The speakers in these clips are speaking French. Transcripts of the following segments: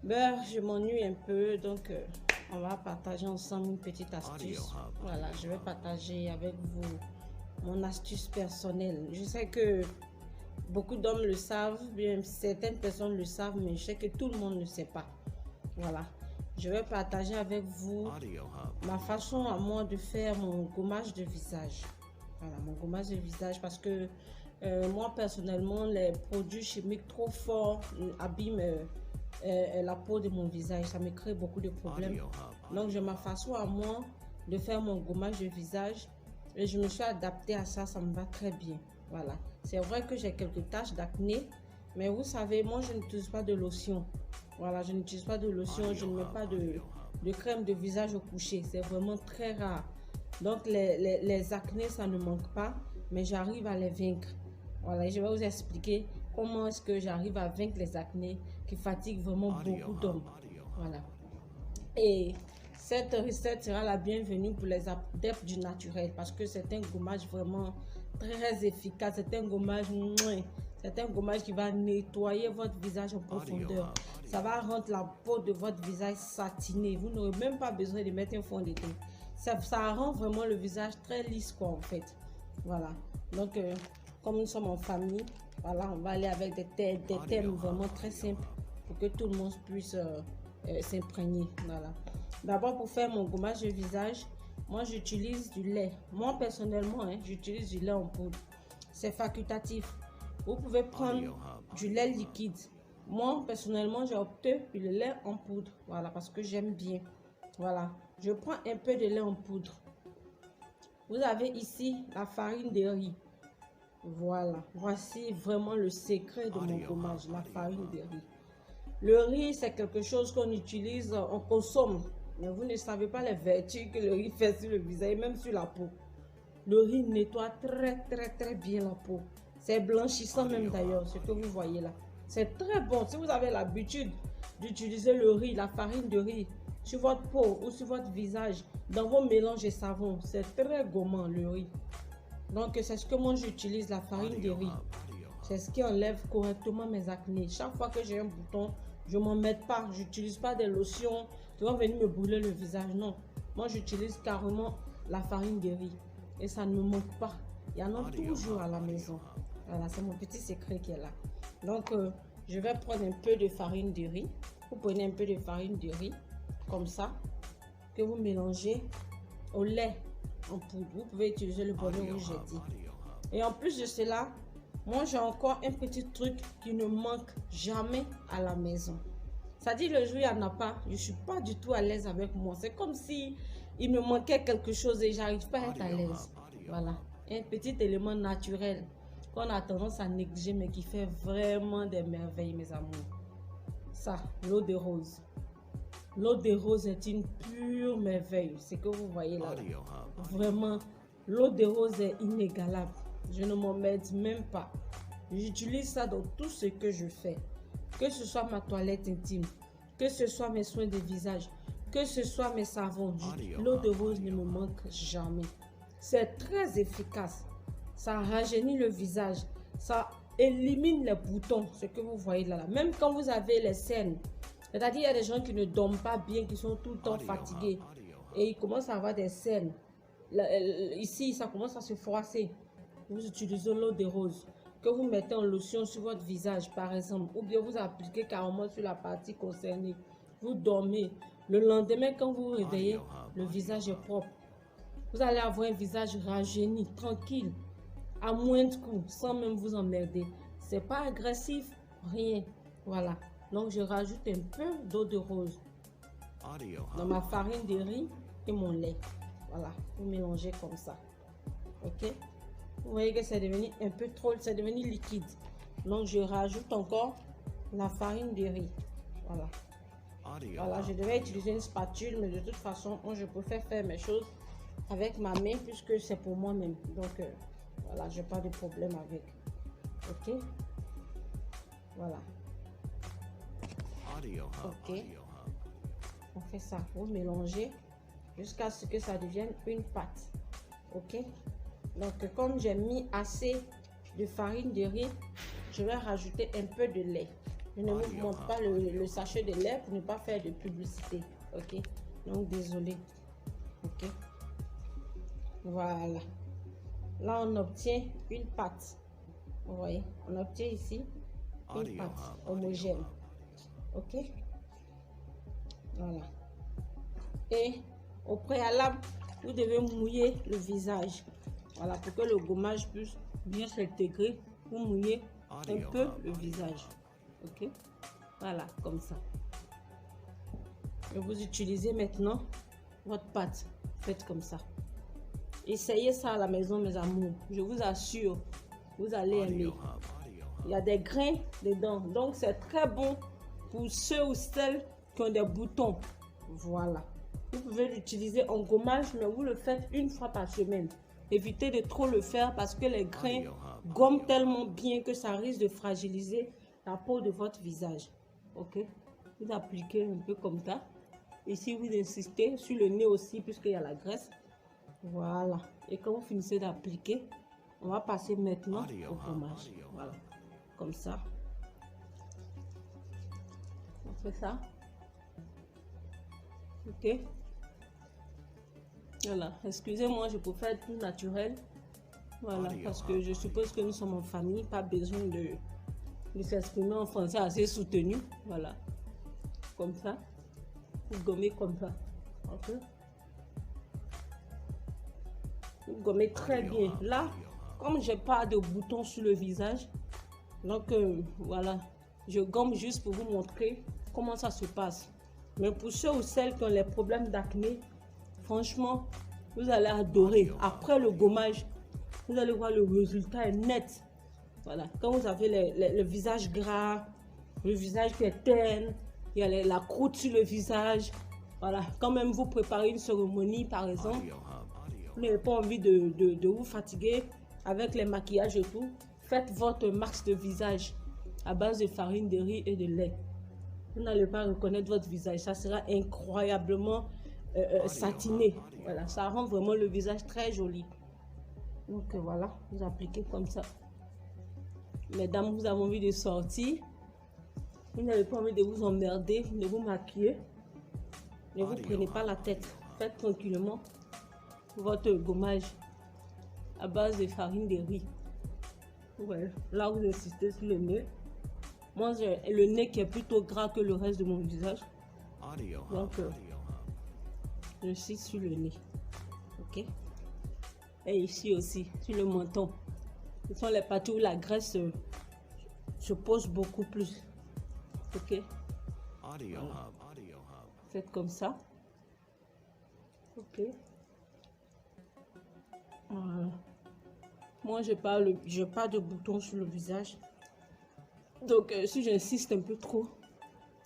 Ben, je m'ennuie un peu, donc on va partager ensemble une petite astuce. Voilà, je vais partager avec vous mon astuce personnelle. Je sais que beaucoup d'hommes le savent, bien certaines personnes le savent, mais je sais que tout le monde ne sait pas. Voilà, je vais partager avec vous ma façon à moi de faire mon gommage de visage. Voilà, mon gommage de visage parce que moi personnellement, les produits chimiques trop forts abîment la peau de mon visage. Ça me crée beaucoup de problèmes. Donc, j'ai ma façon à moi de faire mon gommage de visage et je me suis adaptée à ça. Ça me va très bien. Voilà. C'est vrai que j'ai quelques taches d'acné, mais vous savez, moi, je n'utilise pas de lotion. Voilà, je n'utilise pas de lotion, je ne mets pas de crème de visage au coucher. C'est vraiment très rare. Donc, les acnés, ça ne manque pas, mais j'arrive à les vaincre. Voilà, je vais vous expliquer comment est-ce que j'arrive à vaincre les acnés qui fatiguent vraiment beaucoup d'hommes. Voilà. Et cette recette sera la bienvenue pour les adeptes du naturel parce que c'est un gommage vraiment très efficace. C'est un gommage, c'est un gommage qui va nettoyer votre visage en profondeur. Ça va rendre la peau de votre visage satinée. Vous n'aurez même pas besoin de mettre un fond de teint. Ça rend vraiment le visage très lisse quoi en fait. Voilà. Donc comme nous sommes en famille, voilà, on va aller avec des thèmes vraiment très simples pour que tout le monde puisse s'imprégner. Voilà. D'abord, pour faire mon gommage de visage, moi j'utilise du lait. Moi personnellement, j'utilise du lait en poudre. C'est facultatif. Vous pouvez prendre du lait liquide. Moi personnellement, j'ai opté pour le lait en poudre. Voilà, parce que j'aime bien. Voilà. Je prends un peu de lait en poudre. Vous avez ici la farine de riz. Voilà. Voici vraiment le secret de mon gommage, la farine de riz. Le riz, c'est quelque chose qu'on utilise, on consomme. Mais vous ne savez pas les vertus que le riz fait sur le visage et même sur la peau. Le riz nettoie très bien la peau. C'est blanchissant même d'ailleurs, ce que vous voyez là. C'est très bon. Si vous avez l'habitude d'utiliser le riz, la farine de riz, sur votre peau ou sur votre visage, dans vos mélanges de savon, c'est très gommant le riz. Donc c'est ce que moi j'utilise, la farine de riz. C'est ce qui enlève correctement mes acnés. Chaque fois que j'ai un bouton, je ne m'en mets pas. Je n'utilise pas des lotions qui vont venir me brûler le visage. Non. Moi, j'utilise carrément la farine de riz. Et ça ne me manque pas. Il y en a toujours à la maison. Voilà, c'est mon petit secret qui est là. Donc, je vais prendre un peu de farine de riz. Vous prenez un peu de farine de riz, comme ça, que vous mélangez au lait en poudre. Vous pouvez utiliser le bonnet rouge, j'ai dit. Et en plus de cela, moi, j'ai encore un petit truc qui ne manque jamais à la maison. Ça dit le jour, il n'y en a pas. Je ne suis pas du tout à l'aise avec moi. C'est comme si il me manquait quelque chose et j'arrive pas à être à l'aise. Voilà. Un petit élément naturel qu'on a tendance à négliger mais qui fait vraiment des merveilles, mes amours. Ça, l'eau de rose. L'eau de rose est une pure merveille. C'est que vous voyez là. Vraiment, l'eau de rose est inégalable. Je ne m'en mets même pas. J'utilise ça dans tout ce que je fais. Que ce soit ma toilette intime, que ce soit mes soins de visage, que ce soit mes savons. L'eau de rose ne me manque jamais. C'est très efficace. Ça rajeunit le visage. Ça élimine les boutons, ce que vous voyez là. Même quand vous avez les cernes. C'est-à-dire, il y a des gens qui ne dorment pas bien, qui sont tout le temps fatigués. Et ils commencent à avoir des cernes. Ici, ça commence à se froisser. Vous utilisez l'eau de rose que vous mettez en lotion sur votre visage, par exemple, ou bien vous appliquez carrément sur la partie concernée. Vous dormez. Le lendemain, quand vous vous réveillez, le visage est propre. Vous allez avoir un visage rajeuni, tranquille, à moindre coût, sans même vous emmerder. C'est pas agressif, rien. Voilà. Donc, je rajoute un peu d'eau de rose dans ma farine de riz et mon lait. Voilà. Vous mélangez comme ça. Ok? Vous voyez que c'est devenu un peu trop, c'est devenu liquide. Donc, je rajoute encore la farine de riz. Voilà. Voilà, je devais utiliser une spatule, mais de toute façon, moi, je préfère faire mes choses avec ma main puisque c'est pour moi-même. Donc, voilà, je n'ai pas de problème avec. Ok? Voilà. Ok. On fait ça. Vous mélangez jusqu'à ce que ça devienne une pâte. Ok? Donc, comme j'ai mis assez de farine de riz, je vais rajouter un peu de lait. Je ne vous montre pas le sachet de lait pour ne pas faire de publicité. Ok, donc désolé. Ok, voilà. Là, on obtient une pâte. Vous voyez, on obtient ici une pâte homogène. Ok, voilà. Et au préalable, vous devez mouiller le visage. Voilà, pour que le gommage puisse bien s'intégrer. Vous mouillez un peu le visage. Ok, voilà, comme ça. Et vous utilisez maintenant votre pâte. Faites comme ça. Essayez ça à la maison, mes amours. Je vous assure, vous allez aimer. Il y a des grains dedans. Donc, c'est très bon pour ceux ou celles qui ont des boutons. Voilà. Vous pouvez l'utiliser en gommage, mais vous le faites une fois par semaine. Évitez de trop le faire parce que les grains gomment tellement bien que ça risque de fragiliser la peau de votre visage. Ok? Vous appliquez un peu comme ça. Ici, vous insistez sur le nez aussi, puisqu'il y a la graisse. Voilà. Et quand vous finissez d'appliquer, on va passer maintenant au gommage. Voilà. Comme ça. On fait ça. Ok. Voilà. Excusez-moi, je peux faire tout naturel. Voilà. Parce que je suppose que nous sommes en famille. Pas besoin de s'exprimer en français assez soutenu. Voilà. Comme ça. Vous gommez comme ça. Ok. Vous gommez très bien. Là, comme j'ai pas de boutons sur le visage, donc voilà, je gomme juste pour vous montrer comment ça se passe. Mais pour ceux ou celles qui ont les problèmes d'acné, franchement, vous allez adorer. Après le gommage, vous allez voir le résultat est net. Voilà, quand vous avez le visage gras, le visage qui est terne, il y a la croûte sur le visage. Voilà, quand même vous préparez une cérémonie par exemple, vous n'avez pas envie de vous fatiguer avec les maquillages et tout, faites votre max de visage à base de farine de riz et de lait. Vous n'allez pas reconnaître votre visage, ça sera incroyablement satiné. Voilà, ça rend vraiment le visage très joli. Donc voilà, vous appliquez comme ça. Mesdames, vous avez envie de sortir, vous n'avez pas envie de vous emmerder, de vous maquiller, ne vous prenez pas la tête, faites tranquillement votre gommage à base de farine de riz. Ouais. Là, vous insistez sur le nez. Moi, j'ai le nez qui est plutôt gras que le reste de mon visage. Donc, j'insiste sur le nez. Ok. Et ici aussi, sur le menton. Ce sont les parties où la graisse se pose beaucoup plus. Ok. Voilà. Faites comme ça. Ok. Voilà. Moi, je n'ai pas de boutons sur le visage. Donc, si j'insiste un peu trop,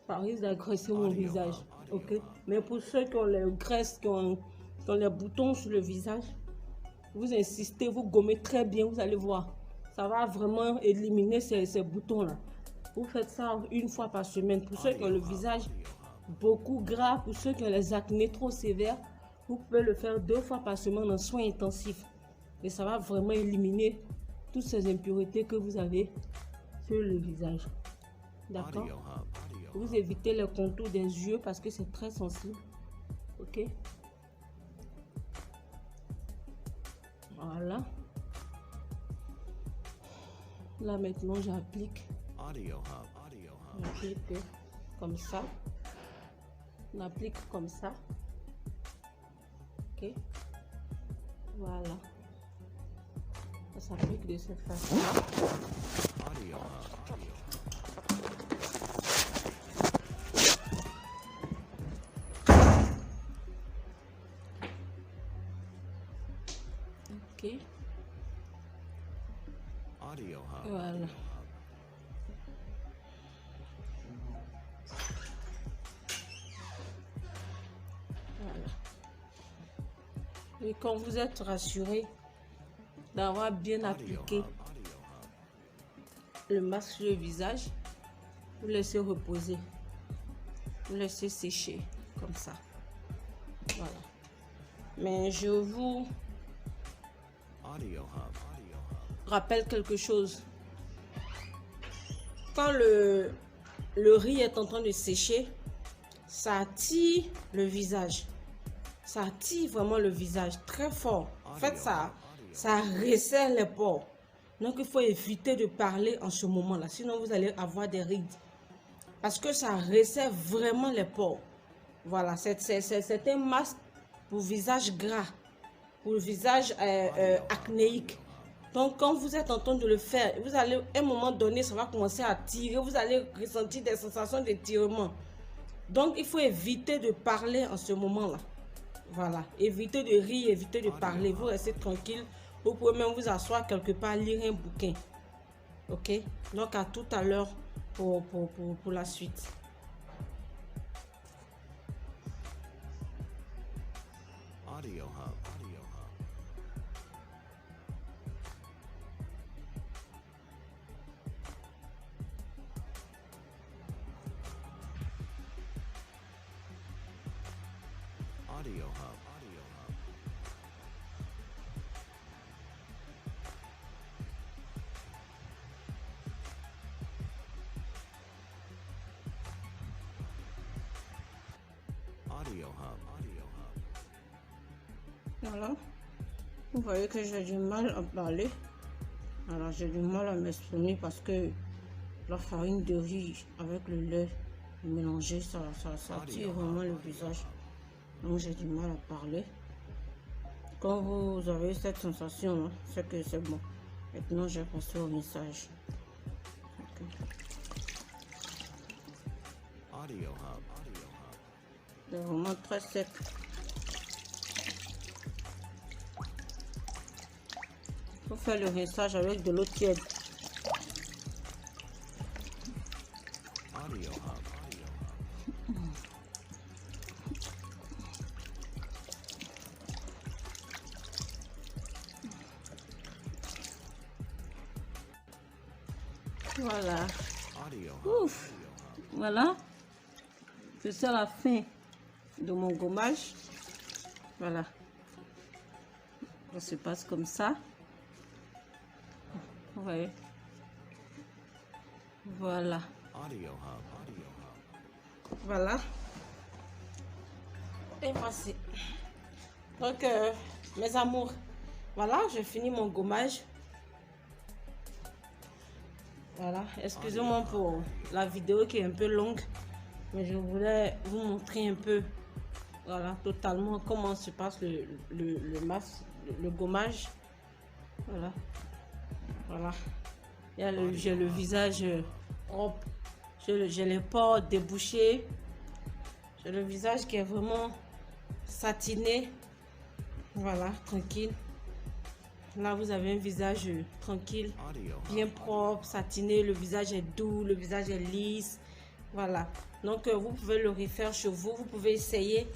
ça risque d'agresser mon visage. Ok. Mais pour ceux qui ont les graisses, qui ont les boutons sur le visage, vous insistez, vous gommez très bien, vous allez voir. Ça va vraiment éliminer ces boutons-là. Vous faites ça une fois par semaine. Pour ceux qui ont le visage beaucoup gras, pour ceux qui ont les acnés trop sévères, vous pouvez le faire 2 fois par semaine en soins intensifs. Et ça va vraiment éliminer toutes ces impuretés que vous avez sur le visage. D'accord? Vous évitez les contours des yeux parce que c'est très sensible. Ok? Voilà. Là maintenant j'applique. J'applique comme ça. On applique comme ça. Ok? Voilà. Ça s'applique de cette façon-là. Ok. Voilà. Et quand vous êtes rassuré d'avoir bien appliqué le masque sur le visage, vous laissez reposer, vous laissez sécher comme ça. Voilà. Mais je vous rappelle quelque chose. Quand le riz est en train de sécher, ça attire le visage. Ça attire vraiment le visage très fort. En fait, ça resserre les pores. Donc, il faut éviter de parler en ce moment-là. Sinon, vous allez avoir des rides. Parce que ça resserre vraiment les pores. Voilà, c'est un masque pour visage gras. Pour le visage acnéique. Donc, quand vous êtes en train de le faire, vous allez, à un moment donné, ça va commencer à tirer. Vous allez ressentir des sensations d'étirement. Donc, il faut éviter de parler en ce moment-là. Voilà, évitez de rire, évitez de parler. Vous restez tranquille. Vous pouvez même vous asseoir quelque part, lire un bouquin. Ok? Donc, à tout à l'heure pour la suite. Audio Hub. Audio Hub. Audio Hub. Voilà. Vous voyez que j'ai du mal à parler. Alors, j'ai du mal à m'exprimer parce que la farine de riz avec le lait mélangé, ça tire vraiment le visage. Donc, j'ai du mal à parler. Quand vous avez cette sensation, c'est que c'est bon. Maintenant, j'ai passé au message. Okay. Audio Hub. C'est vraiment très sec. Il faut faire le rinçage avec de l'eau tiède. Audio Hub. Voilà. Audio Hub. Ouf. Voilà. Je suis à la fin de mon gommage. Voilà. Ça se passe comme ça. Vous voyez. Voilà. Audio Hub. Voilà. Et voici. Donc, mes amours, voilà, j'ai fini mon gommage. Voilà, excusez-moi pour la vidéo qui est un peu longue, mais je voulais vous montrer un peu, voilà, totalement comment se passe le masque, le gommage. Voilà, voilà. J'ai le visage propre, j'ai les pores débouchés, j'ai le visage qui est vraiment satiné. Voilà, tranquille. Là, vous avez un visage tranquille, bien propre, satiné. Le visage est doux, le visage est lisse. Voilà. Donc, vous pouvez le refaire chez vous. Vous pouvez essayer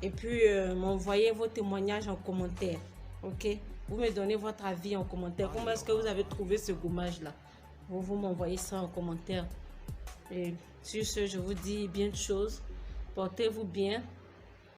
et puis m'envoyer vos témoignages en commentaire. Ok? Vous me donnez votre avis en commentaire. Comment est-ce que vous avez trouvé ce gommage-là? Vous m'envoyez ça en commentaire. Et sur ce, je vous dis bien de choses. Portez-vous bien.